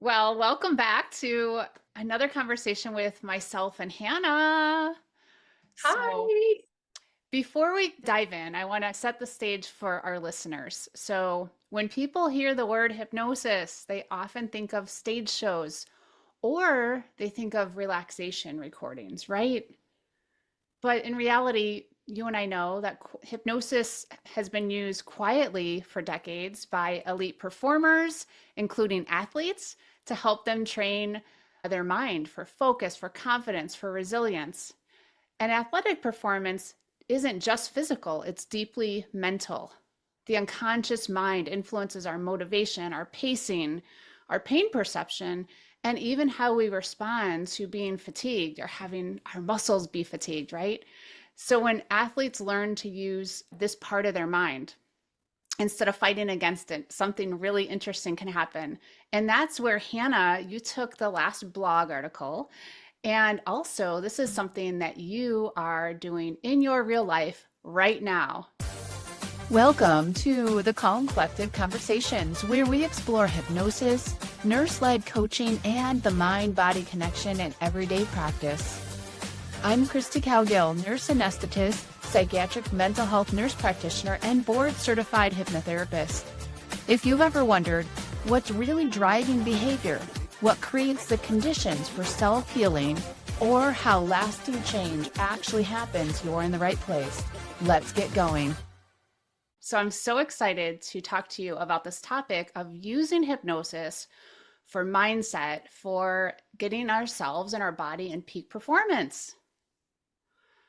Well, welcome back to another conversation with myself and Hannah. So, Hi. before we dive in, I want to set the stage for our listeners. So, when people hear the word hypnosis, they often think of stage shows or they think of relaxation recordings, right? But in reality, you and I know that hypnosis has been used quietly for decades by elite performers, including athletes, to help them train their mind for focus, for confidence, for resilience. And athletic performance isn't just physical, it's deeply mental. The unconscious mind influences our motivation, our pacing, our pain perception, and even how we respond to being fatigued or having our muscles be fatigued, right? So when athletes learn to use this part of their mind instead of fighting against it, something really interesting can happen. And that's where Hannah, you took the last blog article. And also, this is something that you are doing in your real life right now. Welcome to the Calm Collective Conversations, where we explore hypnosis, nurse-led coaching, and the mind-body connection in everyday practice. I'm Christy Cowgill, nurse anesthetist, psychiatric mental health nurse practitioner, and board-certified hypnotherapist. If you've ever wondered what's really driving behavior, what creates the conditions for self-healing, or how lasting change actually happens, you're in the right place. Let's get going. So I'm so excited to talk to you about this topic of using hypnosis for mindset, for getting ourselves and our body in peak performance.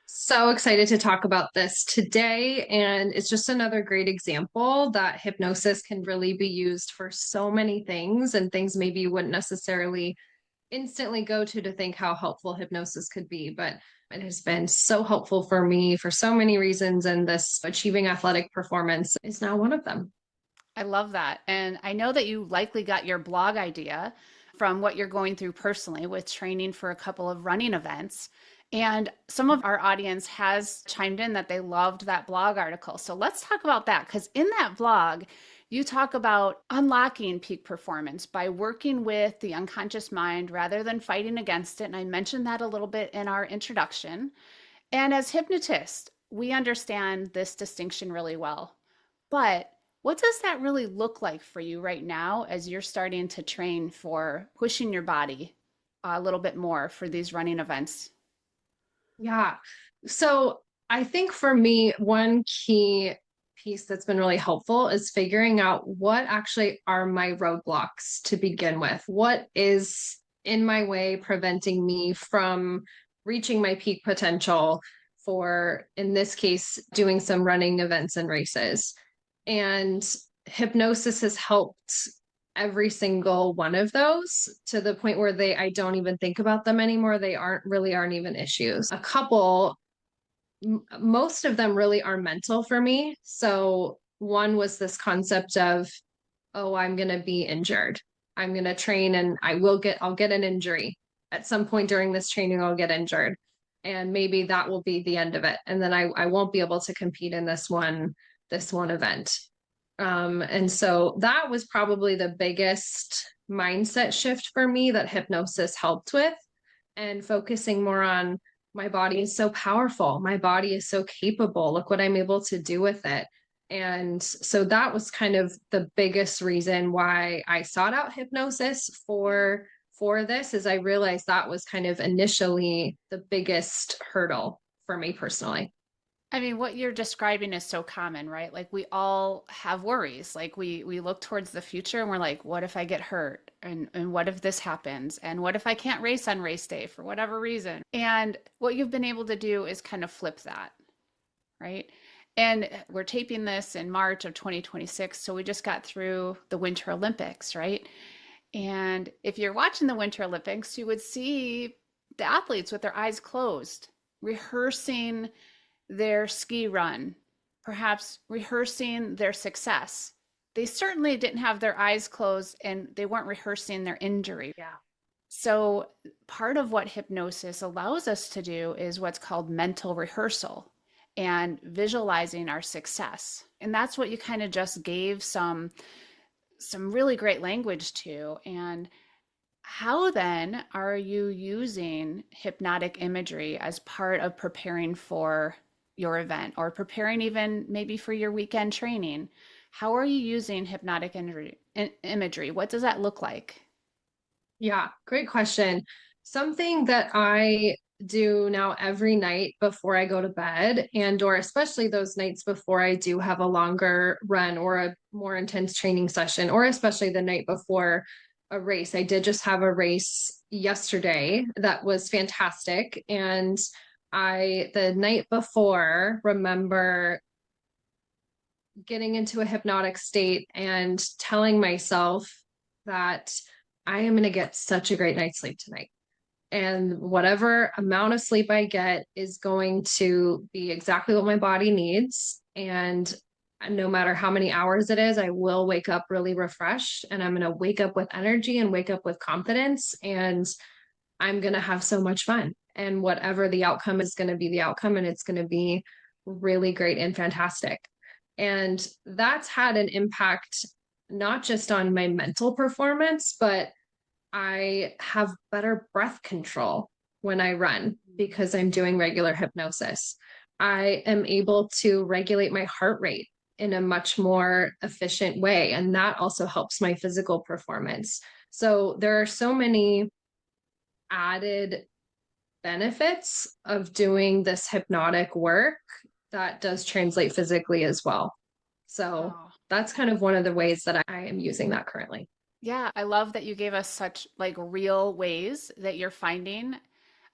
So excited to talk about this today. And it's just another great example that hypnosis can really be used for so many things and things maybe you wouldn't necessarily instantly go to think how helpful hypnosis could be. But it has been so helpful for me for so many reasons. And this achieving athletic performance is now one of them. I love that. And I know that you likely got your blog idea from what you're going through personally with training for a couple of running events. And some of our audience has chimed in that they loved that blog article. So let's talk about that because in that blog, you talk about unlocking peak performance by working with the unconscious mind rather than fighting against it. And I mentioned that a little bit in our introduction. And as hypnotists, we understand this distinction really well. But what does that really look like for you right now as you're starting to train for pushing your body a little bit more for these running events? Yeah. So I think for me, one key piece that's been really helpful is figuring out what actually are my roadblocks to begin with. What is in my way preventing me from reaching my peak potential for, in this case, doing some running events and races. And hypnosis has helped every single one of those to the point where I don't even think about them anymore. They aren't even issues. A couple, most of them really are mental for me. So one was this concept of, oh, I'm going to be injured. I'm going to train and I'll get an injury at some point during this training. I'll get injured and maybe that will be the end of it. And then I won't be able to compete in this one event. And so that was probably the biggest mindset shift for me that hypnosis helped with, and focusing more on my body is so powerful. My body is so capable. Look what I'm able to do with it. And so that was kind of the biggest reason why I sought out hypnosis for this, is I realized that was kind of initially the biggest hurdle for me personally. I mean, what you're describing is so common, right? Like we all have worries. Like we look towards the future and we're like, what if I get hurt? And what if this happens? And what if I can't race on race day for whatever reason? And what you've been able to do is kind of flip that, right? And we're taping this in March of 2026, so we just got through the Winter Olympics, right? And if you're watching the Winter Olympics, you would see the athletes with their eyes closed, rehearsing their ski run, perhaps rehearsing their success. They certainly didn't have their eyes closed and they weren't rehearsing their injury. Yeah. So, part of what hypnosis allows us to do is what's called mental rehearsal and visualizing our success. And that's what you kind of just gave some really great language to. And How then are you using hypnotic imagery as part of preparing for your event or preparing even maybe for your weekend training? How are you using hypnotic imagery? What does that look like? Yeah, great question. Something that I do now every night before I go to bed, and or especially those nights before I do have a longer run or a more intense training session, or especially the night before a race. I did just have a race yesterday that was fantastic. And the night before, remember getting into a hypnotic state and telling myself that I am going to get such a great night's sleep tonight. And whatever amount of sleep I get is going to be exactly what my body needs. And no matter how many hours it is, I will wake up really refreshed, and I'm going to wake up with energy and wake up with confidence. And I'm going to have so much fun. And whatever the outcome is going to be the outcome, and it's going to be really great and fantastic. And that's had an impact not just on my mental performance, but I have better breath control when I run because I'm doing regular hypnosis. I am able to regulate my heart rate in a much more efficient way. And that also helps my physical performance. So there are so many added benefits of doing this hypnotic work that does translate physically as well. So Oh, that's kind of one of the ways that I am using that currently. yeah, I love that you gave us such like real ways that you're finding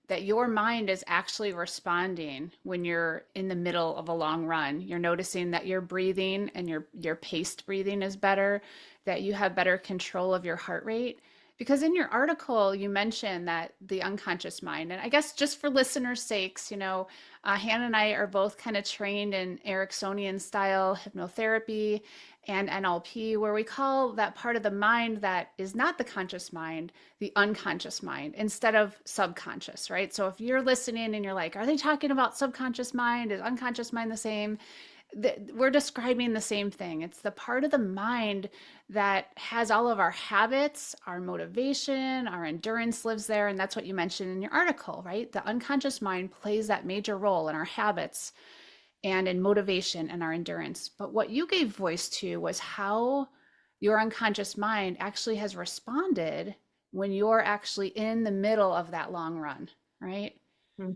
that your mind is actually responding when you're in the middle of a long run. You're noticing that your breathing and your paced breathing is better, that you have better control of your heart rate. Because in your article, you mentioned that the unconscious mind, and I guess just for listeners' sakes, Hannah and I are both kind of trained in Ericksonian style hypnotherapy and NLP, where we call that part of the mind that is not the conscious mind the unconscious mind instead of subconscious, right? So if you're listening and you're like, are they talking about subconscious mind? Is unconscious mind the same? We're describing the same thing. It's the part of the mind that has all of our habits, our motivation, our endurance lives there. And that's what you mentioned in your article, right? The unconscious mind plays that major role in our habits and in motivation and our endurance. But what you gave voice to was how your unconscious mind actually has responded when you're actually in the middle of that long run, right? Mm.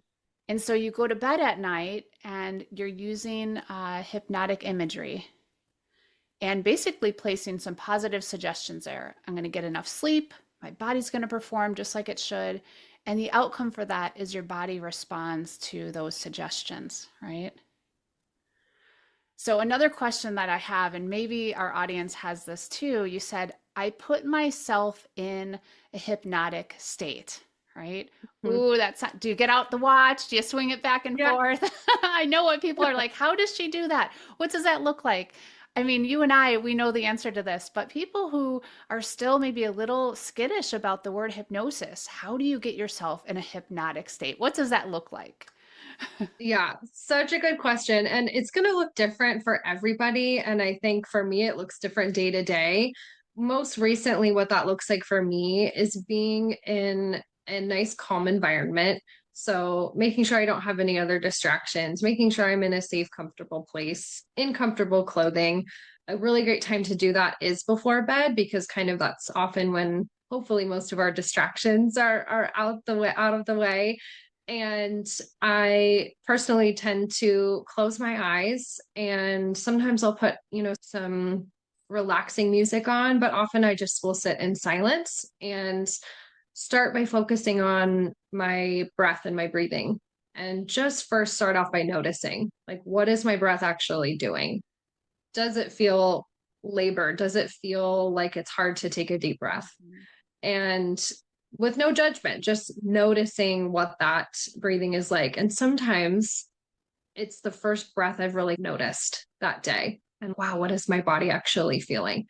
And so you go to bed at night and you're using hypnotic imagery and basically placing some positive suggestions there. I'm going to get enough sleep. My body's going to perform just like it should. And the outcome for that is your body responds to those suggestions, right? So, another question that I have, and maybe our audience has this too, you said, I put myself in a hypnotic state, right? Mhm. Ooh, that's not, do you get out the watch? Do you swing it back and Yeah. forth? I know what people are like, how does she do that? What does that look like? I mean, you and I, we know the answer to this, but people who are still maybe a little skittish about the word hypnosis, how do you get yourself in a hypnotic state? What does that look like? Yeah, such a good question. And it's going to look different for everybody. And I think for me, it looks different day to day. Most recently, what that looks like for me is being in a nice, calm environment. So making sure I don't have any other distractions, making sure I'm in a safe, comfortable place, in comfortable clothing. A really great time to do that is before bed because kind of that's often when hopefully most of our distractions are out of the way. And I personally tend to close my eyes, and sometimes I'll put, some relaxing music on, but often I just will sit in silence and start by focusing on my breath and my breathing. And just first start off by noticing, like, what is my breath actually doing? Does it feel labored? Does it feel like it's hard to take a deep breath? And with no judgment, just noticing what that breathing is like. And sometimes it's the first breath I've really noticed that day. And wow, what is my body actually feeling?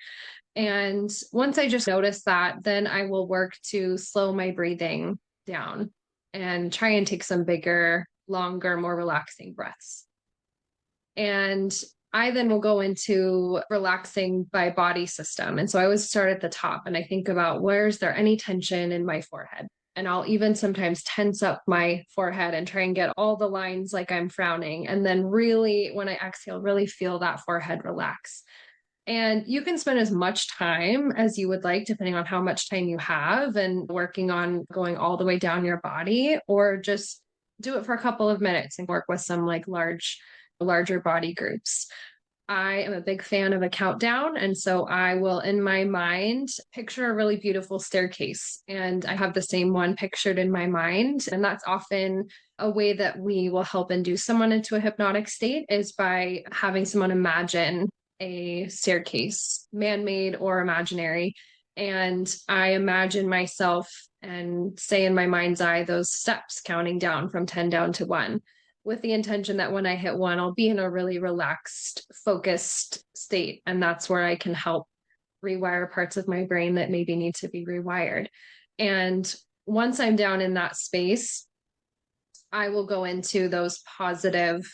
And once I just notice that, then I will work to slow my breathing down and try and take some bigger, longer, more relaxing breaths. And I then will go into relaxing my body system. And so I always start at the top and I think about where's there any tension in my forehead? And I'll even sometimes tense up my forehead and try and get all the lines like I'm frowning. And then really, when I exhale, really feel that forehead relax. And you can spend as much time as you would like, depending on how much time you have, and working on going all the way down your body, or just do it for a couple of minutes and work with some like larger body groups. I am a big fan of a countdown. And so I will, in my mind, picture a really beautiful staircase. And I have the same one pictured in my mind. And that's often a way that we will help induce someone into a hypnotic state is by having someone imagine a staircase, man made or imaginary. And I imagine myself and say in my mind's eye those steps counting down from 10 down to one with the intention that when I hit one, I'll be in a really relaxed, focused state. And that's where I can help rewire parts of my brain that maybe need to be rewired. And once I'm down in that space, I will go into those positive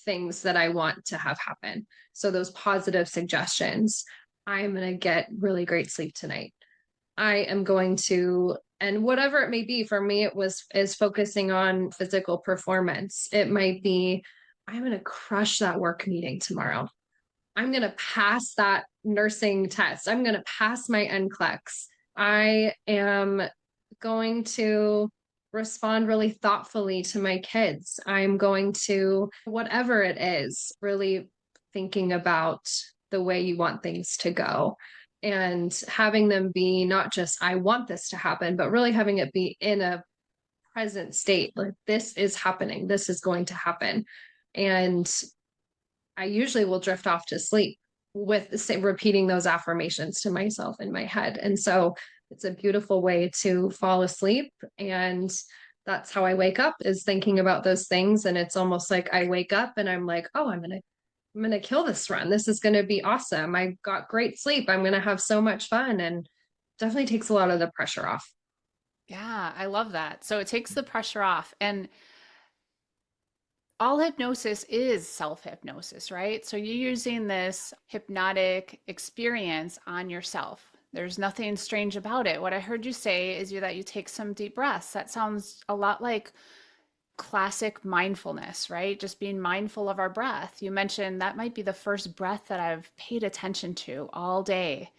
things that I want to have happen. So those positive suggestions. I'm going to get really great sleep tonight. I am going to, and whatever it may be, for me, it was is focusing on physical performance. It might be, I'm going to crush that work meeting tomorrow. I'm going to pass that nursing test. I'm going to pass my NCLEX. I am going to respond really thoughtfully to my kids. I'm going to, whatever it is, really thinking about the way you want things to go and having them be not just, I want this to happen, but really having it be in a present state. Like, this is happening, this is going to happen. And I usually will drift off to sleep with the same, repeating those affirmations to myself in my head. And so it's a beautiful way to fall asleep. And that's how I wake up, is thinking about those things. And it's almost like I wake up and I'm like, oh, I'm going to kill this run. This is going to be awesome. I got great sleep. I'm going to have so much fun, and definitely takes a lot of the pressure off. Yeah, I love that. So it takes the pressure off. And all hypnosis is self hypnosis, right? So you're using this hypnotic experience on yourself. There's nothing strange about it. What I heard you say is that you take some deep breaths. That sounds a lot like classic mindfulness, right? Just being mindful of our breath. You mentioned that might be the first breath that I've paid attention to all day,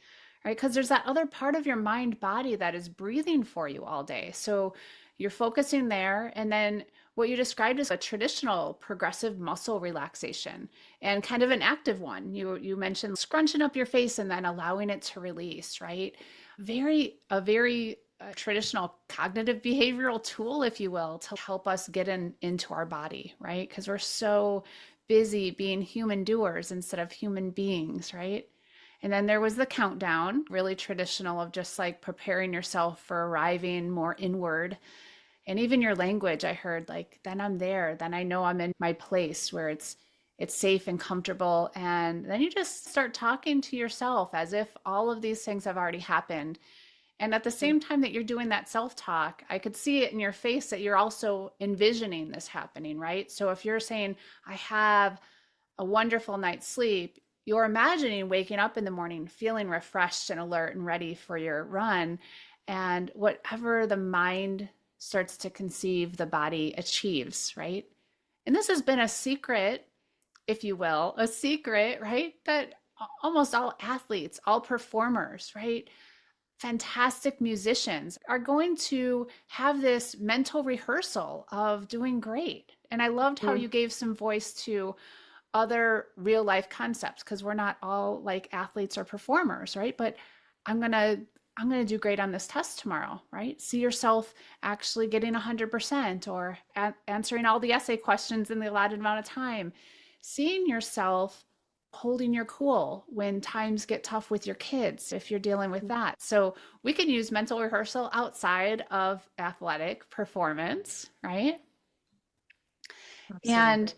right? Because there's that other part of your mind body that is breathing for you all day. So you're focusing there. And then what you described is a traditional progressive muscle relaxation and kind of an active one. You mentioned scrunching up your face and then allowing it to release, right? A very traditional cognitive behavioral tool, if you will, to help us get into our body, right? Because we're so busy being human doers instead of human beings, right? And then there was the countdown, really traditional, of just like preparing yourself for arriving more inward. And even your language, I heard like, then I'm there, then I know I'm in my place where it's safe and comfortable. And then you just start talking to yourself as if all of these things have already happened. And at the same time that you're doing that self-talk, I could see it in your face that you're also envisioning this happening, right? So if you're saying, I have a wonderful night's sleep, you're imagining waking up in the morning feeling refreshed and alert and ready for your run. And whatever the mind starts to conceive, the body achieves, right? And this has been a secret, if you will, a secret, right? That almost all athletes, all performers, right? Fantastic musicians are going to have this mental rehearsal of doing great. And I loved how Mm-hmm. you gave some voice to other real life concepts, because we're not all like athletes or performers, right? But I'm going to I'm going to do great on this test tomorrow, right? See yourself actually getting 100% or answering all the essay questions in the allotted amount of time. Seeing yourself holding your cool when times get tough with your kids, if you're dealing with that. So we can use mental rehearsal outside of athletic performance, right? And Absolutely.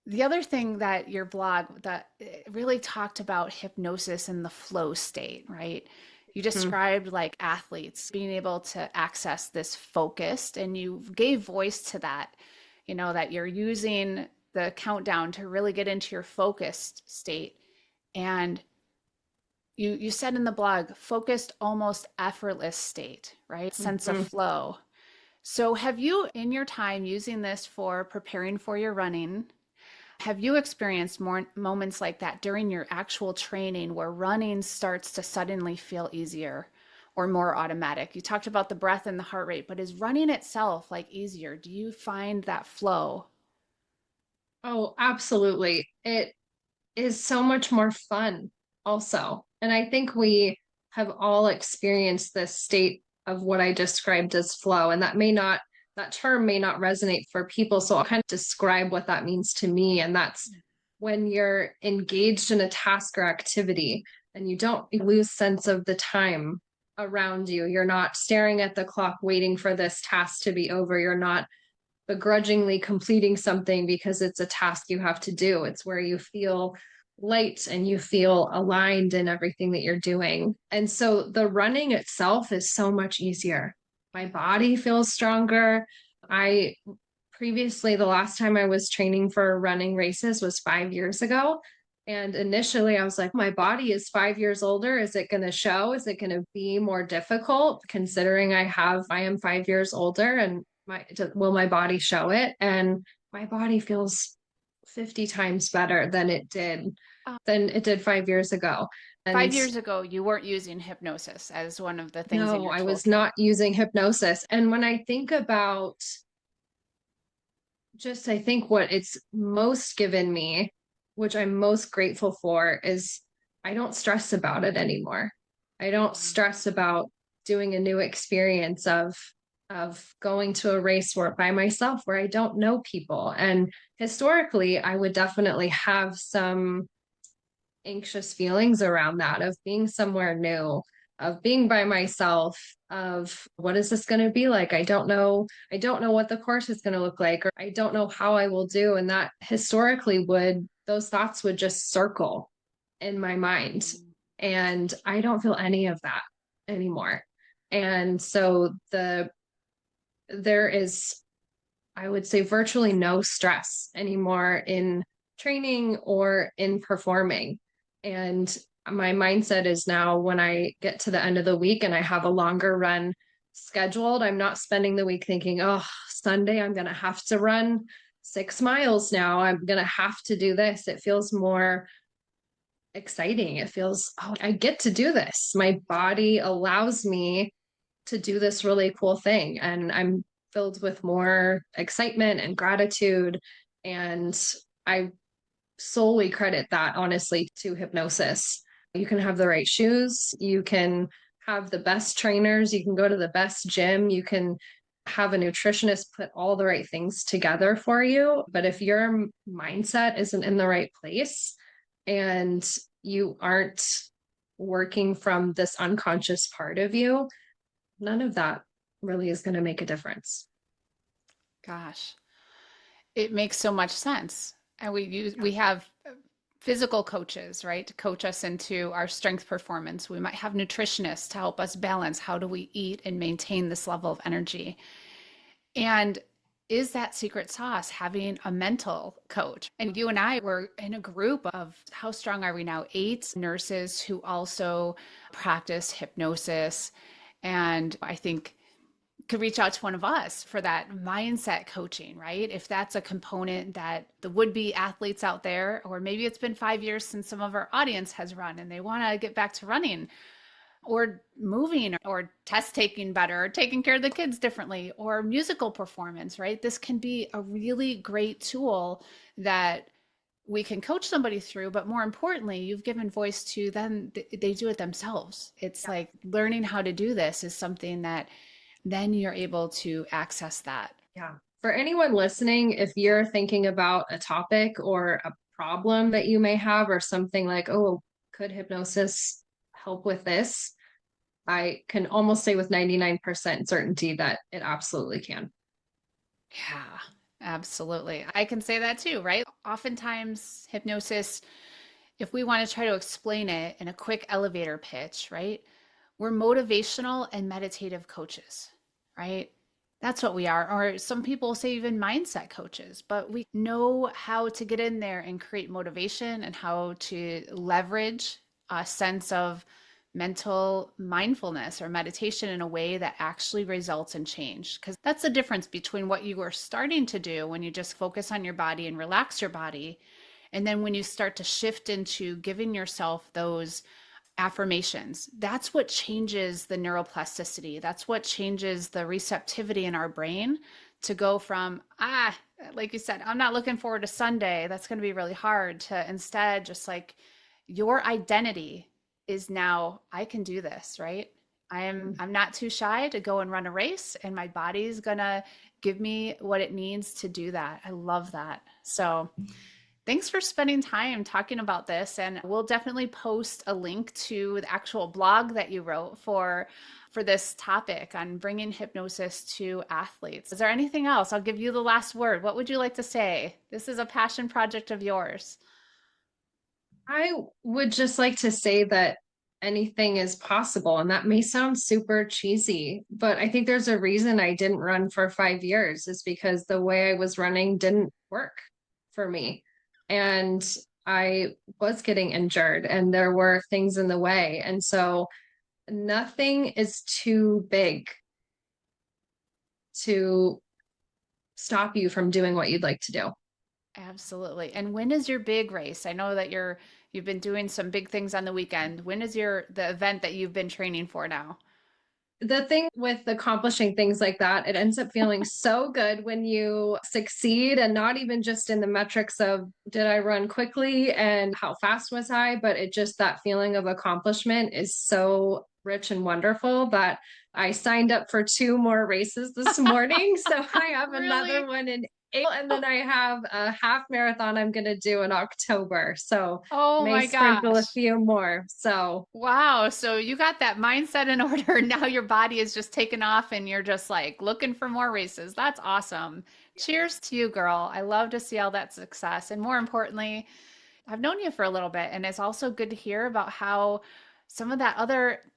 the other thing that your blog that really talked about hypnosis and the flow state, right? You Mm-hmm. described like athletes being able to access this focused, and you gave voice to that, that you're using the countdown to really get into your focused state. And you said in the blog, focused, almost effortless state, right? Sense of Mhm. flow. So have you, in your time using this for preparing for your running, have you experienced more moments like that during your actual training where running starts to suddenly feel easier or more automatic? You talked about the breath and the heart rate, but is running itself like easier? Do you find that flow? Oh, absolutely. It is so much more fun also. And I think we have all experienced this state of what I described as flow. And that term may not resonate for people. So I'll kind of describe what that means to me. And that's when you're engaged in a task or activity and you don't lose sense of the time around you. You're not staring at the clock waiting for this task to be over. You're not begrudgingly completing something because it's a task you have to do. It's where you feel light and you feel aligned in everything that you're doing. And so the running itself is so much easier. My body feels stronger. I previously, the last time I was training for running races was 5 years ago. And initially, I was like, my body is 5 years older. Is it going to show? Is it going to be more difficult considering I am 5 years older? And will my body show it? And my body feels 50 times better Uh, than it did 5 years ago. And 5 years ago, you weren't using hypnosis as one of the things in no, your I was toolkit. not using hypnosis. And when I think about I think what it's most given me, which I'm most grateful for, is I don't stress about it anymore. I don't stress about doing a new experience of going to a race where by myself where I don't know people. And historically, I would definitely have some anxious feelings around that of being somewhere new, of being by myself, of what is this going to be like? I don't know what the course is going to look like, or I don't know how I will do. And that historically those thoughts would just circle in my mind. And I don't feel any of that anymore. And so there is, I would say, virtually no stress anymore in training or in performing. And my mindset is now when I get to the end of the week and I have a longer run scheduled, I'm not spending the week thinking, oh, Sunday, I'm going to have to run 6 miles now. I'm going to have to do this. It feels more exciting. It feels, oh, I get to do this. My body allows me to do this really cool thing. And I'm filled with more excitement and gratitude. And I solely credit that, honestly, to hypnosis. You can have the right shoes, you can have the best trainers, you can go to the best gym, you can have a nutritionist put all the right things together for you. But if your mindset isn't in the right place and you aren't working from this unconscious part of you, none of that really is going to make a difference. Gosh, it makes so much sense. And Yeah. we have physical coaches, right, to coach us into our strength performance. We might have nutritionists to help us balance how do we eat and maintain this level of energy. And is that secret sauce having a mental coach? And you and I were in a group of, how strong are we now? 8 nurses who also practice hypnosis. And I think could reach out to one of us for that mindset coaching, right? If that's a component that the would-be athletes out there, or maybe it's been 5 years since some of our audience has run and they want to get back to running or moving or test taking better or taking care of the kids differently or musical performance, right? This can be a really great tool that we can coach somebody through, but more importantly, you've given voice to them. They do it themselves. It's Yeah. like learning how to do this is something that then you're able to access that. Yeah. For anyone listening, if you're thinking about a topic or a problem that you may have, or something like, oh, could hypnosis help with this? I can almost say with 99% certainty that it absolutely can. Yeah, absolutely. I can say that too, right? Oftentimes, hypnosis, if we want to try to explain it in a quick elevator pitch, right? We're motivational and meditative coaches, right? That's what we are. Or some people say even mindset coaches, but we know how to get in there and create motivation and how to leverage a sense of mental mindfulness or meditation in a way that actually results in change. Because that's the difference between what you are starting to do when you just focus on your body and relax your body. And then when you start to shift into giving yourself those affirmations, that's what changes the neuroplasticity. That's what changes the receptivity in our brain to go from, like you said, I'm not looking forward to Sunday. That's going to be really hard, to instead just like your identity is now, I can do this, right? I'm not too shy to go and run a race, and my body's going to give me what it needs to do that. I love that. So thanks for spending time talking about this, and we'll definitely post a link to the actual blog that you wrote for this topic on bringing hypnosis to athletes. Is there anything else? I'll give you the last word. What would you like to say? This is a passion project of yours. I would just like to say that anything is possible. And that may sound super cheesy, but I think there's a reason I didn't run for 5 years, is because the way I was running didn't work for me. And I was getting injured and there were things in the way. And so nothing is too big to stop you from doing what you'd like to do. Absolutely. And when is your big race? I know that you've been doing some big things on the weekend. When is the event that you've been training for now? The thing with accomplishing things like that, it ends up feeling so good when you succeed, and not even just in the metrics of did I run quickly and how fast was I, but it just that feeling of accomplishment is so rich and wonderful that I signed up for 2 more races this morning. So I have Really? another one in April, and then I have a half marathon I'm going to do in October. So Oh may my sprinkle a gosh. few more. So Wow. So you got that mindset in order. Now your body is just taken off and you're just like looking for more races. That's awesome. Cheers to you, girl. I love to see all that success. And more importantly, I've known you for a little bit, and it's also good to hear about how some of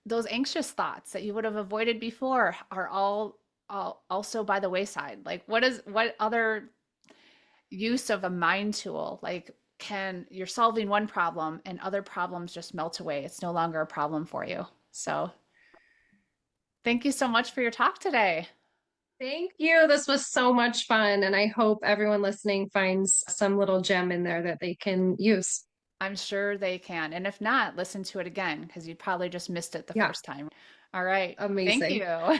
those anxious thoughts that you would have avoided before are all also by the wayside. Like what other use of a mind tool, like you're solving one problem and other problems just melt away. It's no longer a problem for you. So thank you so much for your talk today. thank you. This was so much fun. And I hope everyone listening finds some little gem in there that they can use. I'm sure they can. And if not, listen to it again because you probably just missed it the Yeah, first time. All right. Thank amazing. you.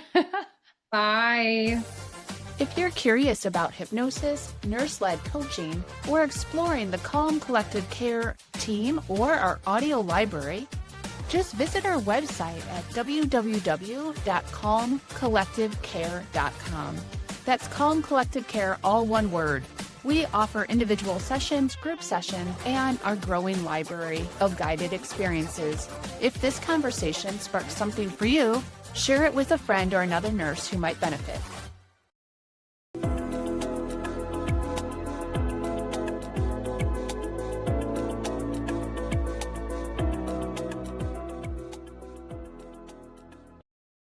Bye. If you're curious about hypnosis, nurse-led coaching, or exploring the Calm Collective Care team or our audio library, just visit our website at www.calmcollectivecare.com. That's Calm Collective Care, all one word. We offer individual sessions, group sessions, and our growing library of guided experiences. If this conversation sparks something for you, share it with a friend or another nurse who might benefit.